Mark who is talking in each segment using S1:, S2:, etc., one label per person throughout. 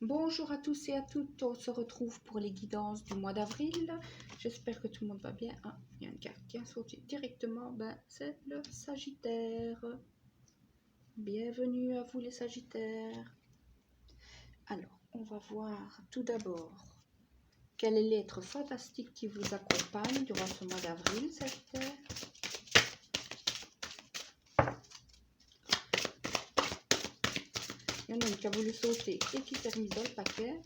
S1: Bonjour à tous et à toutes, on se retrouve pour les guidances du mois d'avril. J'espère que tout le monde va bien. Ah, il y a une carte qui a sauté directement, c'est le Sagittaire. Bienvenue à vous les Sagittaires. Alors, on va voir tout d'abord quel est l'être fantastique qui vous accompagne durant ce mois d'avril, Sagittaire. Il y en a une qui a voulu sauter et qui s'est remise dans le paquet.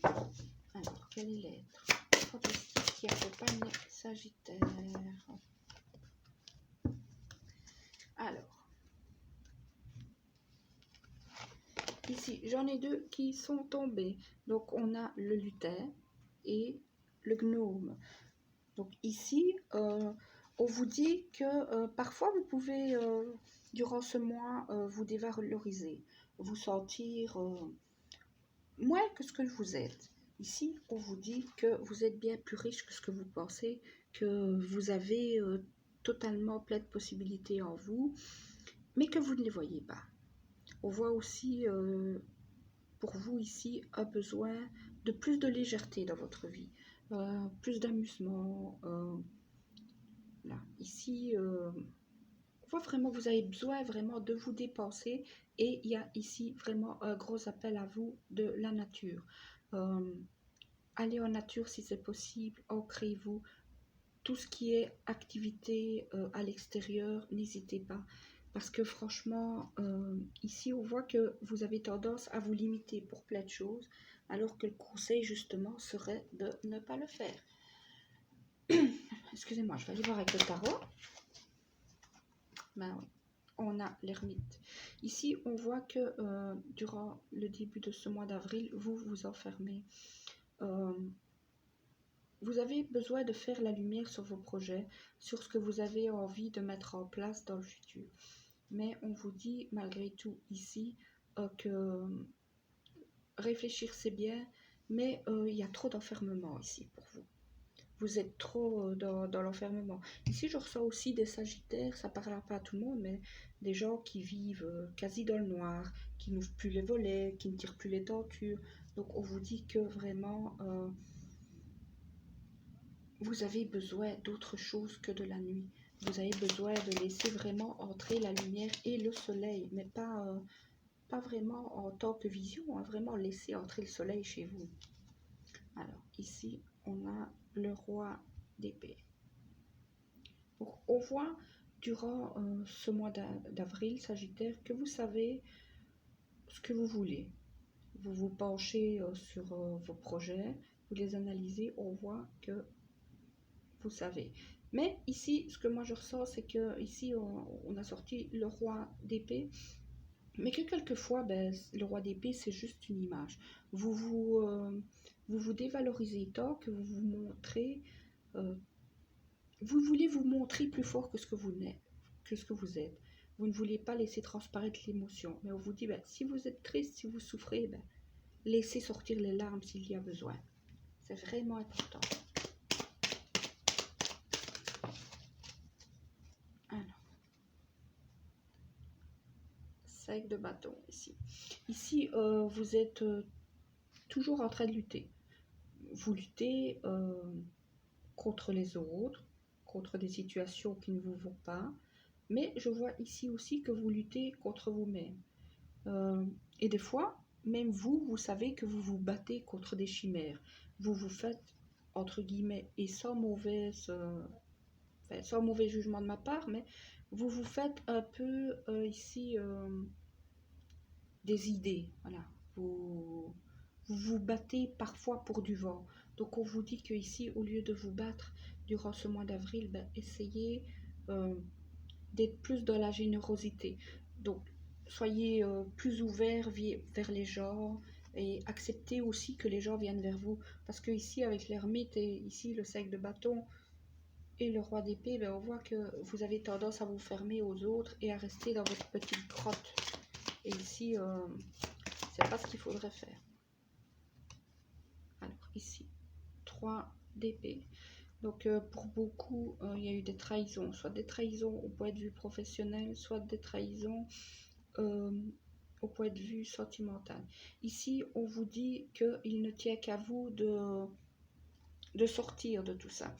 S1: Alors, quel est l'être fantastique qui accompagne Sagittaire? Alors, ici, j'en ai deux qui sont tombés. Donc, on a le lutin et le gnome. Donc, ici, on vous dit que parfois, vous pouvez, durant ce mois, vous dévaloriser, vous sentir moins que ce que vous êtes. Ici, on vous dit que vous êtes bien plus riche que ce que vous pensez, que vous avez totalement plein de possibilités en vous, mais que vous ne les voyez pas. On voit aussi pour vous ici un besoin de plus de légèreté dans votre vie, plus d'amusement. Là, ici, on voit vraiment que vous avez besoin vraiment de vous dépenser et il y a ici vraiment un gros appel à vous de la nature. Allez en nature si c'est possible, ancrez-vous. Tout ce qui est activité à l'extérieur, n'hésitez pas. Parce que franchement, ici, on voit que vous avez tendance à vous limiter pour plein de choses, alors que le conseil, justement, serait de ne pas le faire. Excusez-moi, je vais aller voir avec le tarot. Ben oui, on a l'ermite. Ici, on voit que durant le début de ce mois d'avril, vous vous enfermez. Vous avez besoin de faire la lumière sur vos projets, sur ce que vous avez envie de mettre en place dans le futur. Mais on vous dit malgré tout ici que réfléchir c'est bien, mais il y a trop d'enfermement ici pour vous. Vous êtes trop dans l'enfermement. Ici, je ressens aussi des sagittaires, ça ne parlera pas à tout le monde, mais des gens qui vivent quasi dans le noir, qui n'ouvrent plus les volets, qui ne tirent plus les tentures. Donc, on vous dit que vraiment, vous avez besoin d'autre chose que de la nuit. Vous avez besoin de laisser vraiment entrer la lumière et le soleil, mais pas vraiment en tant que vision, hein, vraiment laisser entrer le soleil chez vous. Alors, ici, on a le roi d'épée. On voit durant ce mois d'avril, Sagittaire, que vous savez ce que vous voulez. Vous vous penchez sur vos projets, vous les analysez, on voit que vous savez. Mais ici, ce que moi je ressens, c'est que ici on a sorti le roi d'épée, mais que quelquefois, le roi d'épée, c'est juste une image. Vous dévalorisez tant que vous vous montrez, vous voulez vous montrer plus fort que ce que vous êtes. Vous ne voulez pas laisser transparaître l'émotion, mais on vous dit, si vous êtes triste, si vous souffrez, laissez sortir les larmes s'il y a besoin. C'est vraiment important. Alors, 5 de bâton ici. Ici, vous êtes toujours en train de lutter. Vous luttez contre les autres, contre des situations qui ne vous vont pas, mais je vois ici aussi que vous luttez contre vous-même. Et des fois, même vous savez que vous vous battez contre des chimères. Vous vous faites, entre guillemets, et sans mauvais jugement de ma part, mais vous vous faites un peu ici des idées. Voilà. Vous vous battez parfois pour du vent. Donc on vous dit que ici, au lieu de vous battre durant ce mois d'avril, essayez d'être plus dans la générosité. Donc soyez plus ouverts vers les gens et acceptez aussi que les gens viennent vers vous. Parce que ici, avec l'ermite et ici le 5 de bâton et le roi d'épée, on voit que vous avez tendance à vous fermer aux autres et à rester dans votre petite grotte. Et ici, c'est pas ce qu'il faudrait faire. Alors ici, 3 d'épée. Donc pour beaucoup, il y a eu des trahisons, soit des trahisons au point de vue professionnel, soit des trahisons au point de vue sentimental. Ici, on vous dit qu'il ne tient qu'à vous de sortir de tout ça.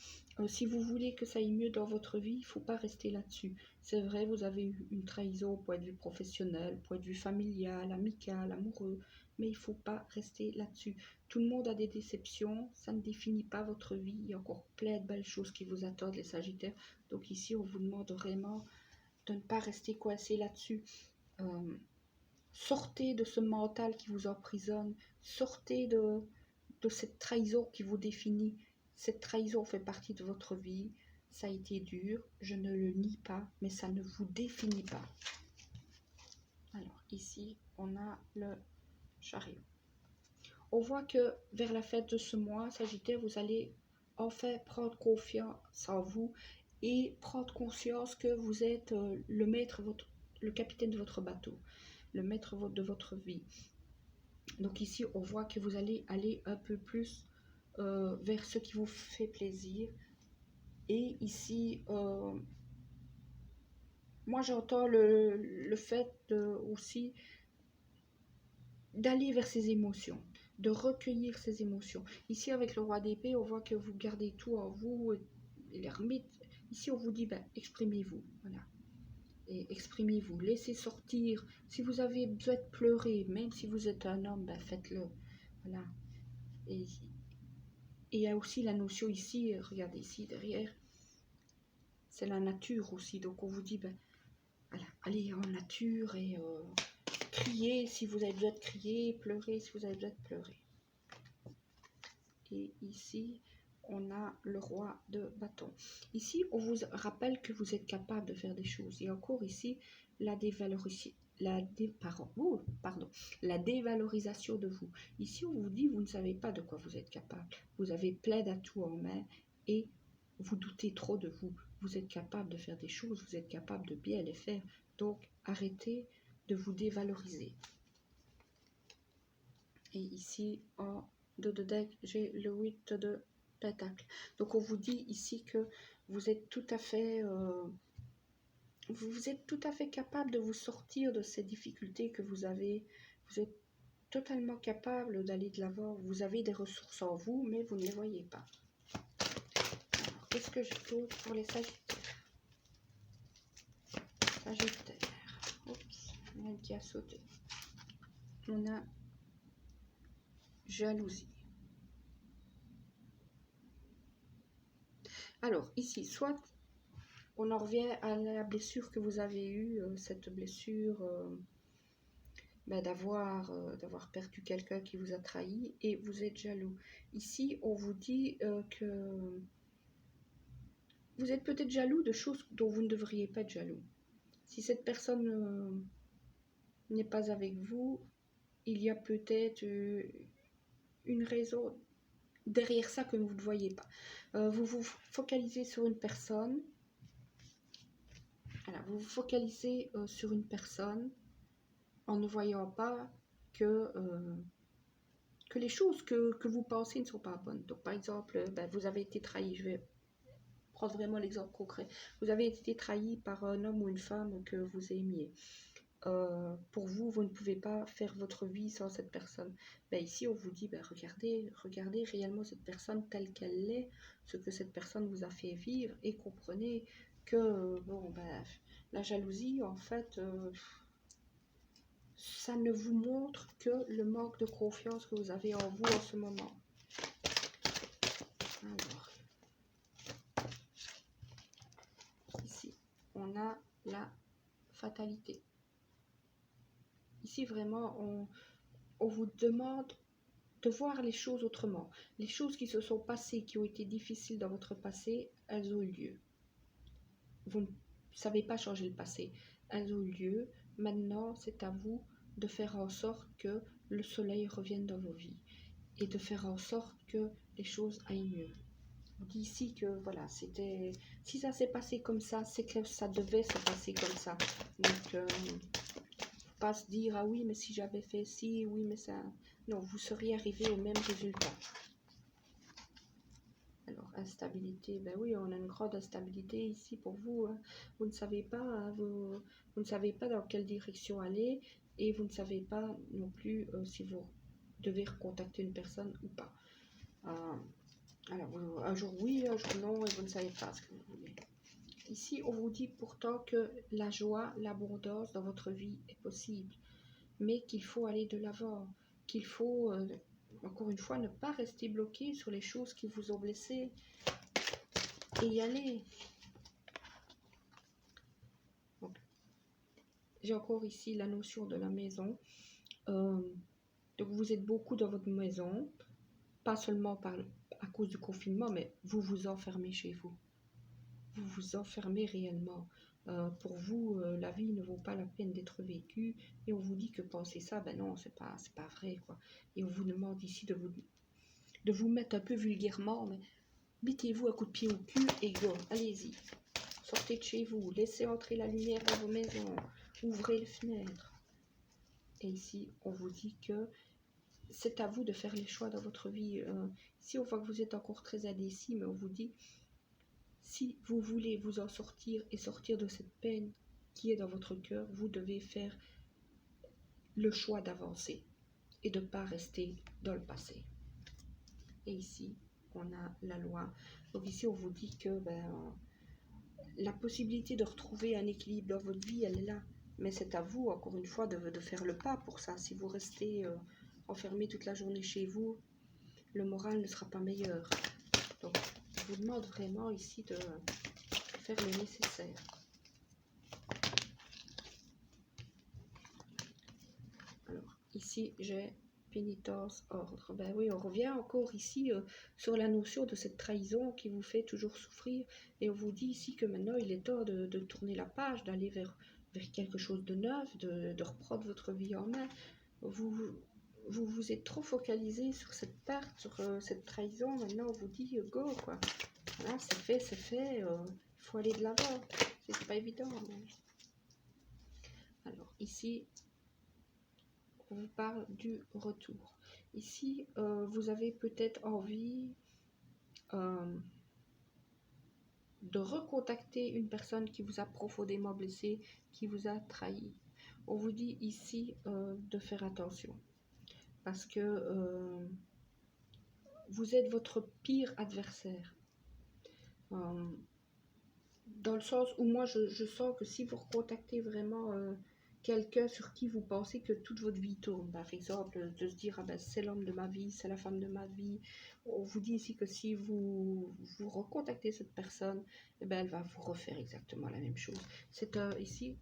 S1: Si vous voulez que ça aille mieux dans votre vie, il ne faut pas rester là-dessus. C'est vrai, vous avez eu une trahison au point de vue professionnel, au point de vue familial, amical, amoureux, mais il ne faut pas rester là-dessus. Tout le monde a des déceptions, ça ne définit pas votre vie. Il y a encore plein de belles choses qui vous attendent, les Sagittaires. Donc ici, on vous demande vraiment de ne pas rester coincé là-dessus. Sortez de ce mental qui vous emprisonne, sortez de cette trahison qui vous définit. Cette trahison fait partie de votre vie, ça a été dur, je ne le nie pas, mais ça ne vous définit pas. Alors ici, on a le chariot. On voit que vers la fin de ce mois, Sagittaire, vous allez enfin prendre confiance en vous et prendre conscience que vous êtes le maître, le capitaine de votre bateau, le maître de votre vie. Donc ici, on voit que vous allez aller un peu plus vers ce qui vous fait plaisir. Et ici, moi j'entends le fait aussi d'aller vers ses émotions, de recueillir ses émotions. Ici, avec le roi d'épée, on voit que vous gardez tout en vous, et l'ermite. Ici, on vous dit, ben, exprimez-vous, voilà. Et exprimez-vous, laissez sortir. Si vous avez besoin de pleurer, même si vous êtes un homme, ben, faites-le, voilà. Et il y a aussi la notion ici, regardez ici derrière, c'est la nature aussi. Donc on vous dit, ben, voilà, allez en nature et criez si vous avez besoin de crier, pleurez si vous avez besoin de pleurer. Et ici, on a le roi de bâton. Ici, on vous rappelle que vous êtes capable de faire des choses. Et encore ici, la dévalorisation de vous. Ici, on vous dit, vous ne savez pas de quoi vous êtes capable. Vous avez plein d'atouts en main et vous doutez trop de vous. Vous êtes capable de faire des choses, vous êtes capable de bien les faire. Donc, arrêtez de vous dévaloriser. Et ici, en dos de deck, j'ai le 8 de pentacle. Donc, on vous dit ici que vous êtes tout à fait... vous êtes tout à fait capable de vous sortir de ces difficultés que vous avez. Vous êtes totalement capable d'aller de l'avant. Vous avez des ressources en vous, mais vous ne les voyez pas. Alors, qu'est-ce que je trouve pour les Sagittaires? Sagittaire. Oups, il y a un qui a sauté. On a jalousie. Alors, ici, soit on en revient à la blessure que vous avez eue, cette blessure d'avoir perdu quelqu'un qui vous a trahi et vous êtes jaloux. Ici, on vous dit que vous êtes peut-être jaloux de choses dont vous ne devriez pas être jaloux. Si cette personne n'est pas avec vous, il y a peut-être une raison derrière ça que vous ne voyez pas. Vous vous focalisez sur une personne. Voilà, vous vous focalisez sur une personne en ne voyant pas que les choses que vous pensez ne sont pas bonnes. Donc, par exemple, ben, vous avez été trahi. Je vais prendre vraiment l'exemple concret. Vous avez été trahi par un homme ou une femme que vous aimiez. Pour vous, vous ne pouvez pas faire votre vie sans cette personne. Ben, ici, on vous dit, ben, regardez réellement cette personne telle qu'elle est, ce que cette personne vous a fait vivre, et comprenez que, bon, ben, la jalousie, en fait, ça ne vous montre que le manque de confiance que vous avez en vous en ce moment. Alors, ici, on a la fatalité. Ici, vraiment, on vous demande de voir les choses autrement. Les choses qui se sont passées, qui ont été difficiles dans votre passé, elles ont eu lieu. Vous ne savez pas changer le passé. Elles ont eu lieu. Maintenant, c'est à vous de faire en sorte que le soleil revienne dans vos vies et de faire en sorte que les choses aillent mieux. On dit ici que voilà, c'était, si ça s'est passé comme ça, c'est que ça devait se passer comme ça. Donc, pas se dire ah oui, mais si j'avais fait ci, oui, mais ça, non, vous seriez arrivé au même résultat. Alors, instabilité, ben oui, on a une grande instabilité ici pour vous. Hein. Vous ne savez pas, vous ne savez pas dans quelle direction aller. et vous ne savez pas non plus si vous devez recontacter une personne ou pas. Alors, un jour oui, un jour non, et vous ne savez pas ce que vous voulez. Ici, on vous dit pourtant que la joie, l'abondance dans votre vie est possible, mais qu'il faut aller de l'avant, qu'il faut, encore une fois, ne pas rester bloqué sur les choses qui vous ont blessé et y aller. J'ai encore ici la notion de la maison. Donc vous êtes beaucoup dans votre maison, pas seulement à cause du confinement, mais vous vous enfermez chez vous. Vous vous enfermez réellement. Pour vous, la vie ne vaut pas la peine d'être vécue, et on vous dit que penser ça, ben non, c'est pas vrai, quoi. Et on vous demande ici de vous mettre un peu vulgairement, mais mettez-vous un coup de pied au cul et go, allez-y. Sortez de chez vous, laissez entrer la lumière dans vos maisons, ouvrez les fenêtres. Et ici, on vous dit que c'est à vous de faire les choix dans votre vie. Ici, on voit que vous êtes encore très indécis, mais on vous dit, si vous voulez vous en sortir et sortir de cette peine qui est dans votre cœur, vous devez faire le choix d'avancer et de ne pas rester dans le passé. Et ici, on a la loi. Donc ici, on vous dit que la possibilité de retrouver un équilibre dans votre vie, elle est là. Mais c'est à vous, encore une fois, de faire le pas pour ça. Si vous restez enfermé toute la journée chez vous, le moral ne sera pas meilleur. Donc, je vous demande vraiment ici de faire le nécessaire. Alors, ici, j'ai pénitence, ordre. Ben oui, on revient encore ici sur la notion de cette trahison qui vous fait toujours souffrir. Et on vous dit ici que maintenant, il est temps de tourner la page, d'aller vers quelque chose de neuf, de reprendre votre vie en main. Vous êtes trop focalisé sur cette perte, sur cette trahison. Maintenant, on vous dit go, quoi. Voilà, c'est fait. Il faut aller de l'avant. C'est pas évident. Mais... Alors, ici, on vous parle du retour. Ici, vous avez peut-être envie de recontacter une personne qui vous a profondément blessé, qui vous a trahi. On vous dit ici de faire attention. Parce que vous êtes votre pire adversaire. Dans le sens où moi, je sens que si vous recontactez vraiment quelqu'un sur qui vous pensez que toute votre vie tourne, par exemple, de se dire, ah ben, c'est l'homme de ma vie, c'est la femme de ma vie, on vous dit ici que si vous recontactez cette personne, eh ben, elle va vous refaire exactement la même chose. C'est ici,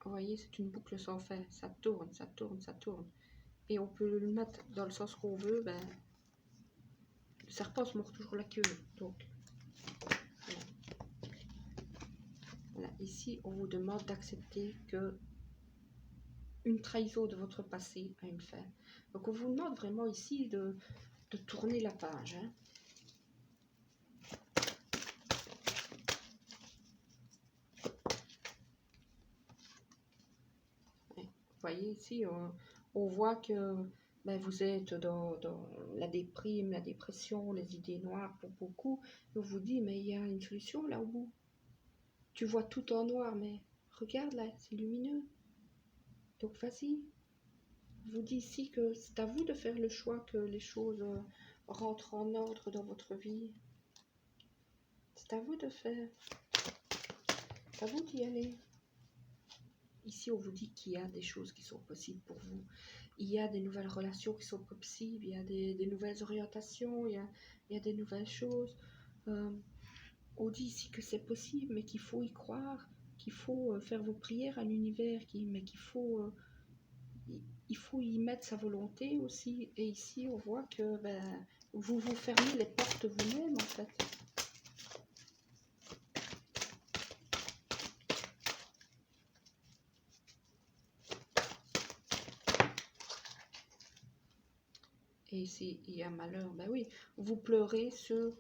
S1: vous voyez, c'est une boucle sans fin, ça tourne, ça tourne, ça tourne. Et on peut le mettre dans le sens qu'on veut, ben, le serpent se mord toujours la queue, donc... Voilà, ici, on vous demande d'accepter que une trahison de votre passé a une fin. Donc, on vous demande vraiment ici de tourner la page. Hein. Vous voyez ici, on voit que ben, vous êtes dans la déprime, la dépression, les idées noires pour beaucoup. Et on vous dit, mais il y a une solution là au bout. Tu vois tout en noir, mais regarde là, c'est lumineux. Donc, vas-y. Je vous dis ici que c'est à vous de faire le choix que les choses rentrent en ordre dans votre vie. C'est à vous de faire. C'est à vous d'y aller. Ici, on vous dit qu'il y a des choses qui sont possibles pour vous. Il y a des nouvelles relations qui sont possibles. Il y a des nouvelles orientations. Il y a des nouvelles choses. On dit ici que c'est possible, mais qu'il faut y croire. Qu'il faut faire vos prières à l'univers. Mais qu'il faut... il faut y mettre sa volonté aussi. Et ici, on voit que ben, vous vous fermez les portes vous-même, en fait. Et ici, il y a malheur. Ben oui, vous pleurez sur...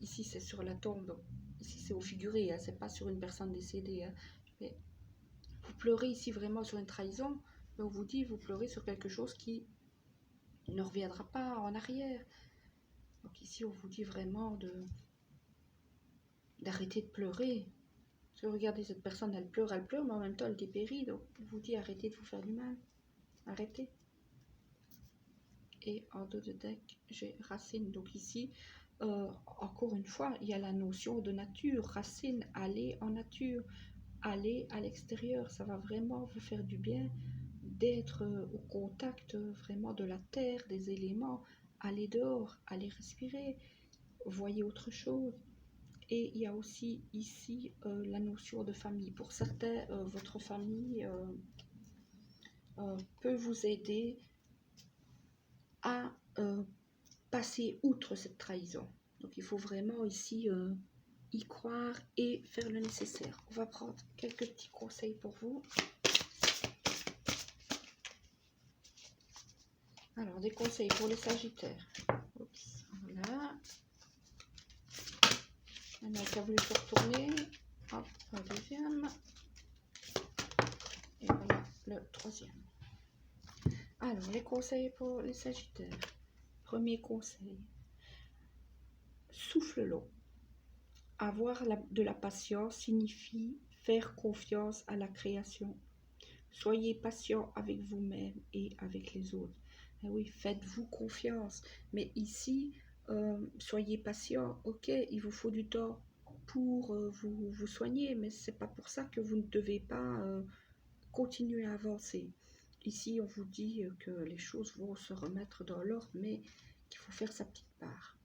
S1: Ici, c'est sur la tombe. Ici, c'est au figuré, hein, c'est pas sur une personne décédée. Hein. Mais vous pleurez ici vraiment sur une trahison. Mais on vous dit, vous pleurez sur quelque chose qui ne reviendra pas en arrière. Donc ici, on vous dit vraiment d'arrêter de pleurer. Parce que regardez, cette personne, elle pleure, mais en même temps, elle dépérit. Donc, je vous dis, arrêtez de vous faire du mal. Arrêtez. Et en dos de deck, j'ai racine. Donc ici, encore une fois, il y a la notion de nature. Racine, aller en nature, aller à l'extérieur. Ça va vraiment vous faire du bien d'être au contact vraiment de la terre, des éléments. Aller dehors, aller respirer, voyez autre chose. Et il y a aussi ici la notion de famille. Pour certains, votre famille peut vous aider à passer outre cette trahison. Donc il faut vraiment ici y croire et faire le nécessaire. On va prendre quelques petits conseils pour vous. Alors, des conseils pour les Sagittaires. Oups, voilà. Il y en a qui a voulu se retourner. Hop, un deuxième. Et voilà le troisième. Alors, les conseils pour les Sagittaires. Premier conseil. Souffle long. Avoir de la patience signifie faire confiance à la création. Soyez patient avec vous-même et avec les autres. Eh oui, faites-vous confiance. Mais ici, soyez patient. Ok, il vous faut du temps pour vous soigner, mais c'est pas pour ça que vous ne devez pas continuer à avancer. Ici, on vous dit que les choses vont se remettre dans l'ordre, mais qu'il faut faire sa petite part.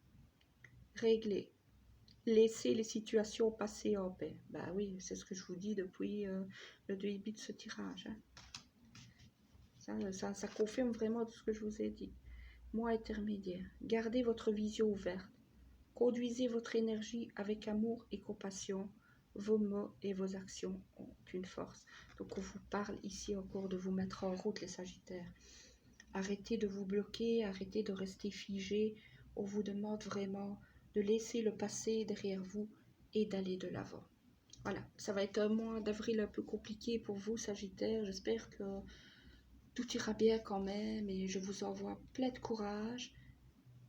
S1: Régler. Laissez les situations passer en paix. Bah oui, c'est ce que je vous dis depuis le début de ce tirage. Hein. Ça confirme vraiment tout ce que je vous ai dit. Moi intermédiaire. Gardez votre vision ouverte. Conduisez votre énergie avec amour et compassion. Vos mots et vos actions ont une force. Donc on vous parle ici encore de vous mettre en route les Sagittaires. Arrêtez de vous bloquer, arrêtez de rester figé. On vous demande vraiment de laisser le passé derrière vous et d'aller de l'avant. Voilà, ça va être un mois d'avril un peu compliqué pour vous, Sagittaire. J'espère que tout ira bien quand même et je vous envoie plein de courage,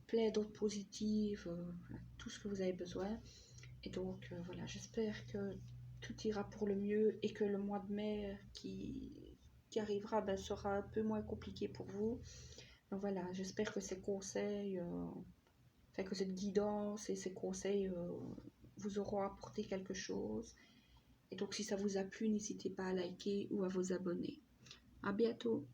S1: plein d'autres positives, tout ce que vous avez besoin. Et donc, voilà, j'espère que tout ira pour le mieux et que le mois de mai qui arrivera sera un peu moins compliqué pour vous. Donc voilà, j'espère que ces conseils, que cette guidance et ces conseils vous auront apporté quelque chose. Et donc si ça vous a plu, n'hésitez pas à liker ou à vous abonner. À bientôt.